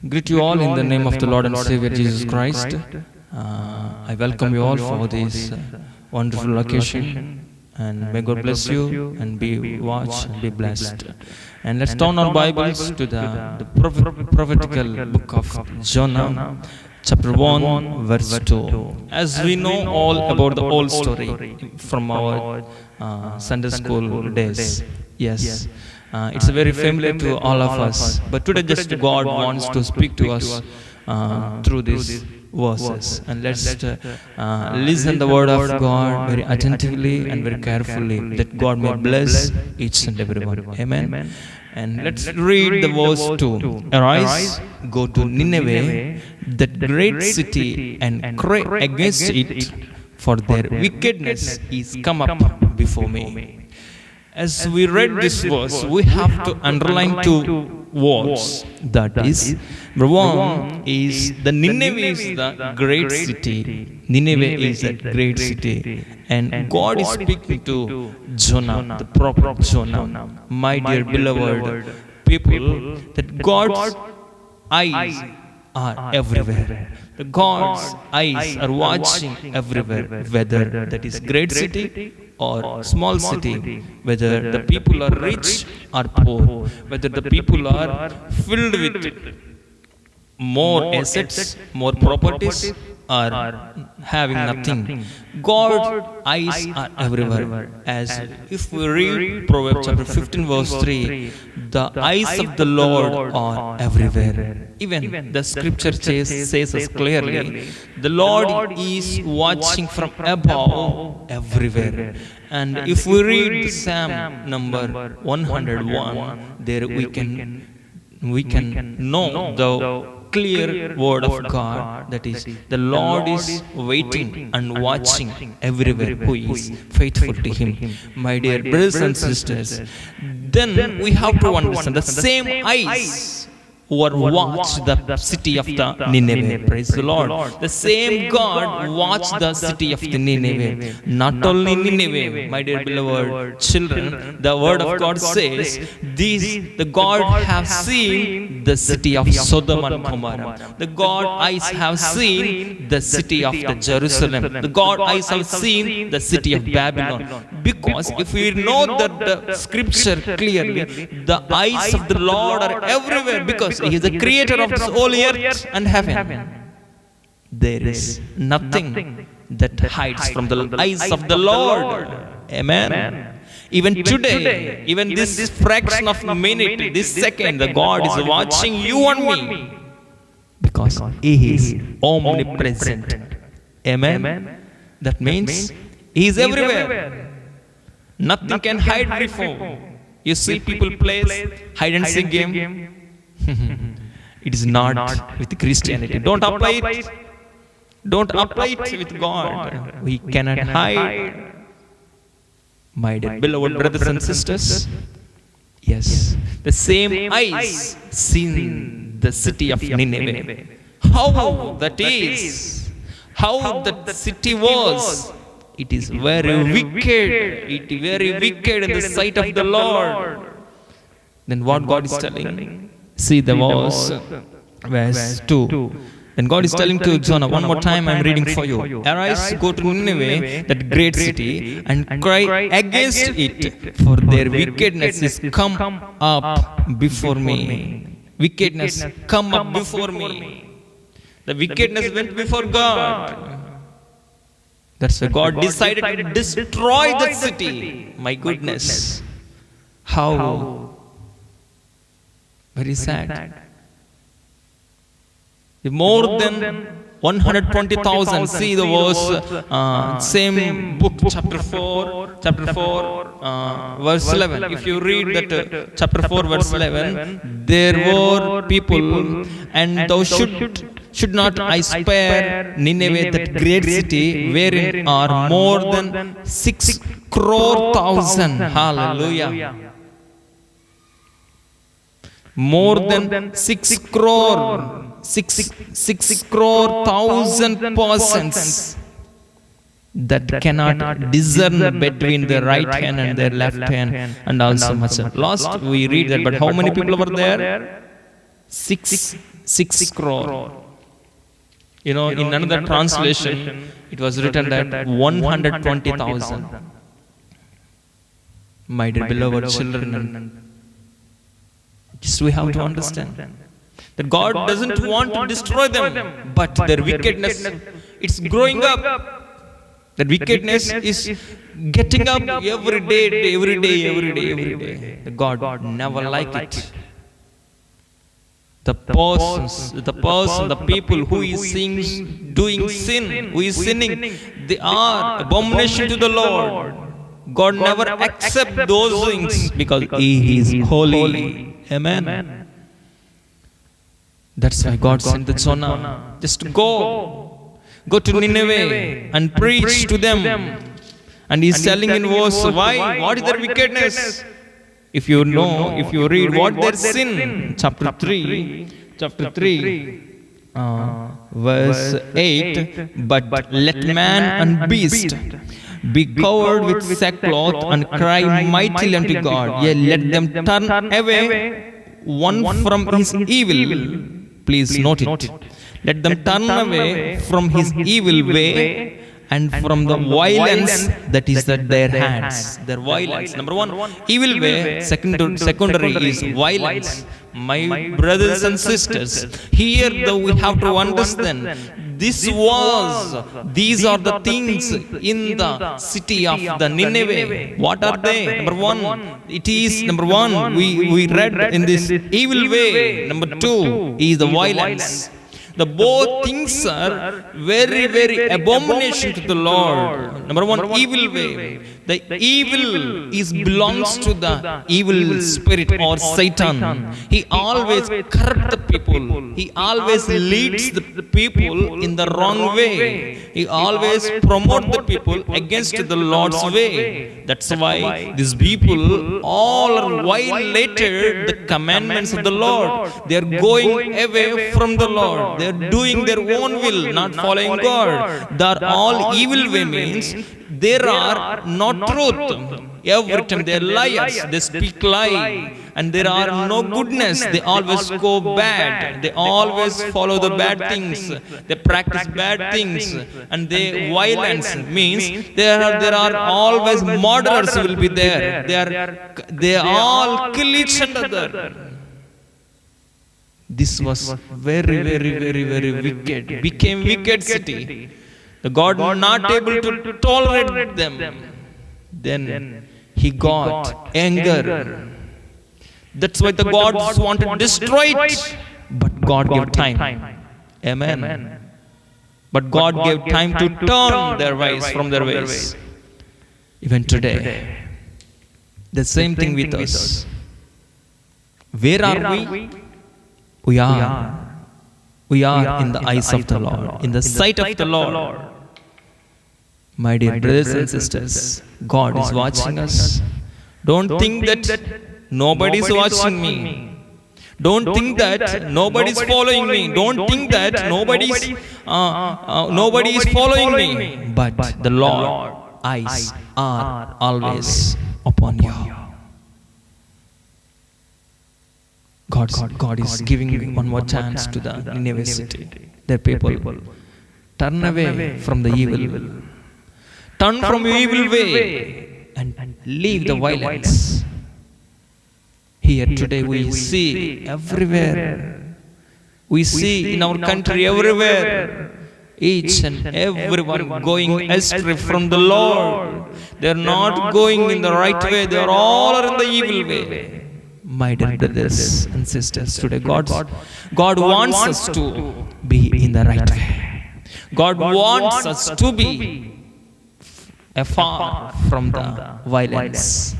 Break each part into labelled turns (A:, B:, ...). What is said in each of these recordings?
A: Greet you all in the name of the Lord and Savior Jesus Christ. I welcome you all for this wonderful occasion, and may God bless you and be watched and be blessed. And let's turn our Bibles to the prophetical book of Jonah, chapter 1, verse 2. As we know all about the old story from our Sunday school days, yes. It's very familiar to all of us, but today just God wants to speak to us through these verses. And let's listen the word of God very attentively and very carefully, that God may bless each and every one. Amen. And let's read the verse 2. Arise, go to Nineveh, that great city, and cry against it, for their wickedness is come up before me. As we read this verse, we have to underline two words. That is, number one is the Nineveh is the great city. Nineveh is that great city. And God is speaking to Jonah, the prophet Jonah. My dear beloved people, that God's eyes are everywhere. The God's eyes are watching everywhere, whether that is great city or small city, whether the people are rich or poor, whether the people are filled with more assets, more properties, or having nothing. God's eyes are everywhere. As if we read Proverbs chapter 15 verse 3, the eyes of the Lord are everywhere. Even the scripture says us clearly, the Lord is watching from above everywhere. And if we read Psalm number 101, there we can know the clear word of God, that is, the Lord is waiting and watching everywhere who is faithful to Him. My dear brothers and sisters, then we have to understand the same eyes who are watched the city of the Nineveh. Praise the Lord. The same God watched the city of the Nineveh. Not only Nineveh, my dear beloved children, the word of God says, the God have seen the city of Sodom and Gomorrah. The God eyes have seen the city of the Jerusalem. The God eyes have seen the city of Babylon. Because if we know that the scripture clearly, the eyes of the Lord are everywhere, because He is the creator of this whole earth and heaven. There is nothing that hides from the eyes of the Lord. Amen. Even today, even this fraction of a minute, this second, the God is watching you and me, because He is omnipresent. Amen. That means He is everywhere. Nothing can hide before. You see people play hide and seek game. It is not with Christianity. Don't apply it. Don't apply it with God. We cannot hide. My dear beloved brothers and sisters, yes, the same eyes seen the city of Nineveh. How that is, how that city was. It is very wicked. It is very wicked in the sight of the Lord. Then what God is telling? See the verse 2. Then God is telling to Jonah, one more time I am reading for you. Arise, go to Nineveh, that great city, and cry against it, for their wickedness is come up before me. Wickedness come up before me. The wickedness went before God. That's why God decided to destroy that city. My goodness. How? Very sad. More than 120,000. See the verse, same book, chapter 4, verse 11. If you read that chapter 4, verse 11, there were people, and thou should not I spare Nineveh, that great city, wherein are more than 6 crore thousand. Hallelujah. More than 6 crore thousand persons that cannot discern between their right hand and their left hand, and also much. Last we read that, but how many people were there? 6 6 crore. In another translation, it was written that 120,000. My dear beloved children, just we have to understand that God doesn't want to destroy them, but their wickedness, it's growing up. That wickedness is getting up every day. God never liked it. The people who is doing sin, who is sinning, they are abomination to the Lord. God never accepts those things because He is holy. Amen. That's why God sent the Jonah. Just go to Nineveh and preach to them. And He's telling in verse, why? What is their wickedness? If you read what their sin, chapter 3, verse 8, but let man and beast be covered with sackcloth and cry mightily unto God. Yea, let them turn away one from his evil. Please note it. Let them turn away from his evil way and from the violence that is at their hands. Their violence. Number one, evil way. Secondary is violence. My brothers and sisters, here we have to understand, these are the things in the city of the Nineveh. What are they? Number one, we read in this evil way. Number two is the violence. The both things are very, very abomination to the Lord. Number one, evil way. The evil belongs to the evil spirit or Satan. He always corrupts the people. He always leads the people in the wrong way. He always promotes the people against the Lord's way. That's why these people all are violated the commandments of the Lord. They are going away from the Lord. They are doing their own will, not following God. They are all evil way means there are not truth. Every time they are liars, they speak lie, and there are no goodness. They always go bad. They always follow the bad things. They practice bad things, and violence means there are always murderers will be there. They all kill each other. This was very, very, very, very wicked. Became wicked city. The God not able to tolerate them. Then He got anger. That's why the gods wanted to destroy it. But God gave time. Amen. But God gave time to turn their ways from their ways. Even today, the same thing with us. Where are we? We are in the eyes of the Lord, in the sight of the Lord. My dear brothers and sisters, God is watching us. Don't think that nobody is watching me. Don't think that nobody is following me. Don't think that nobody is following me. But the Lord's eyes are always upon you. God is giving one more chance to the Nineveh city. Their people, turn away from the evil. Turn from your evil way and leave the violence. Here today we see everywhere. We see in our country everywhere. Each and everyone going astray from the Lord. They are not going in the right way. They are all in the evil way. My dear brothers and sisters, today God wants us to be in the right way. God wants us to be afar from the violence.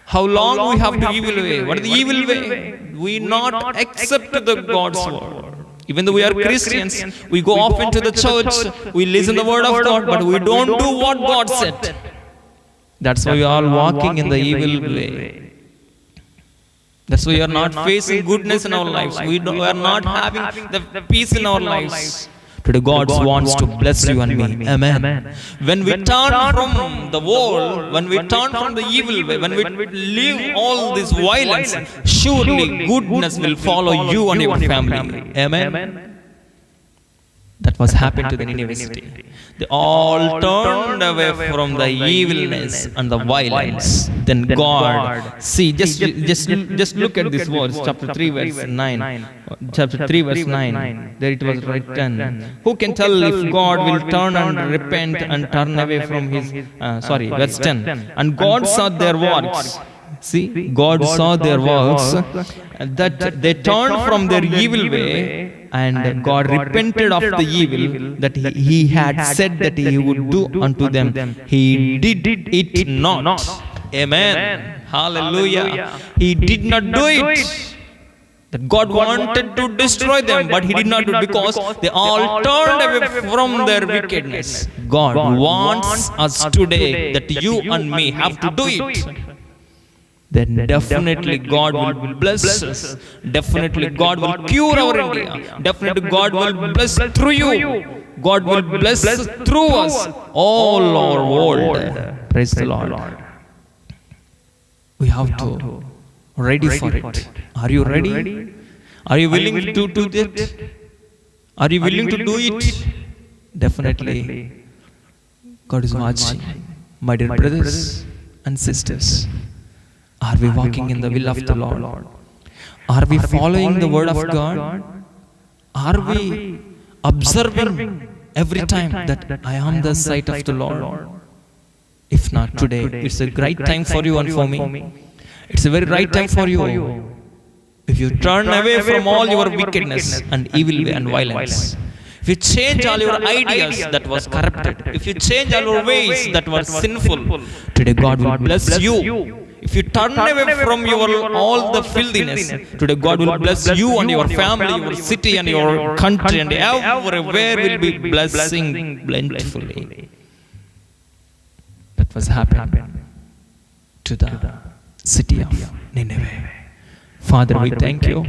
A: How long we have to evil way? What is the evil way? We not accept the God's word. Even though we are Christians, we go off into the church, we listen the word of God, but we don't do what God said. That's why we are all walking in the evil way. That's why we are not facing goodness in our lives. We are not having the peace in our lives. Today God wants to bless you and me. Amen. When we turn from the world, when we turn from the evil way, when we leave all this violence, surely goodness will follow you and your family. Amen. That was happened to the Nineveh city. They all turned away from the evilness and the violence. Then God, see, just look at this verse, chapter 3, verse 9. Chapter 3, verse 9. There it was written. Who can tell if God will turn and repent and turn away from his, verse 10. And God saw their works. See, God saw their works, that they turned from their evil way, and God repented of the evil that he had said that he would do unto them. He did it not. Amen. Hallelujah. He did not do it. That God wanted to destroy them, but he did not do it because they all turned away from their wickedness. God wants us today that you and me have to do it. Then definitely God will bless us. Definitely God will cure our India. Definitely God will bless through you. God will bless through us all our world. Praise the Lord. We have to ready for it. Are you ready? Are you willing to do that? Are you willing to do it? Definitely God is watching. My dear brothers and sisters, are we walking in the will of the Lord? Are we following the word of God? Are we observing every time that I am the sight of the Lord? If not today, it's a great time for you and for me. It's a very right time for you. If you turn away from all your wickedness and evil way and violence, if you change all your ideas that was corrupted, if you change all your ways that were sinful, today God will bless you. If you turn away from all the filthiness, today God will bless you and your family, your city and your country, and everywhere will be blessing plentifully. That was happening to the city of Nineveh. Father, we thank you.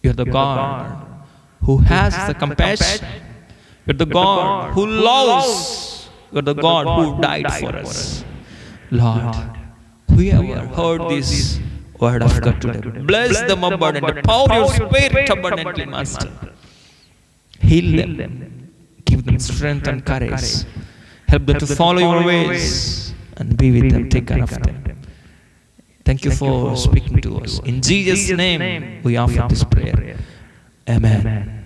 A: You're the God who has the compassion. You're the God who loves. You're the God who died for us. Lord, whoever heard this word of God today, bless them abundantly. Pour your spirit abundantly, Master. Heal them. Give them strength and courage. Help them to follow your ways and be with them. Take care of them. Thank you for speaking to us. In Jesus' name, we offer this prayer. Amen.